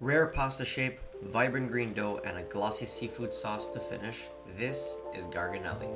Rare pasta shape, vibrant green dough, and a glossy seafood sauce to finish. This is Garganelli.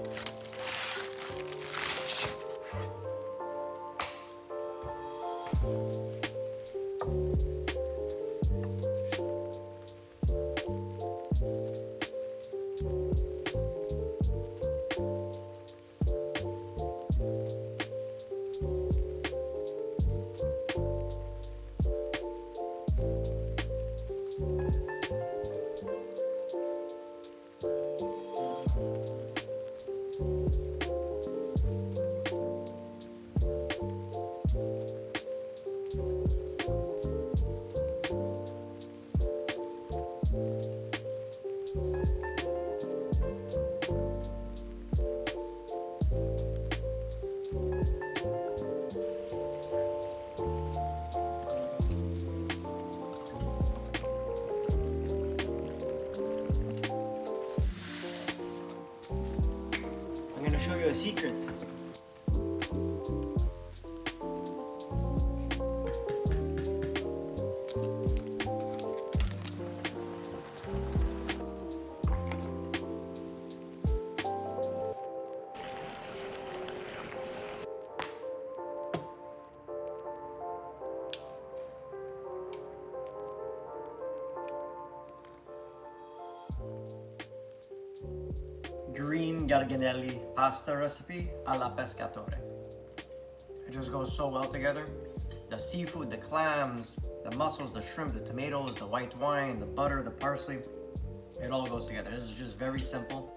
I'm gonna show you a secret. Green Garganelli pasta recipe alla pescatore. It just goes so well together. The seafood, the clams, the mussels, the shrimp, the tomatoes, the white wine, the butter, the parsley, it all goes together. This is just very simple.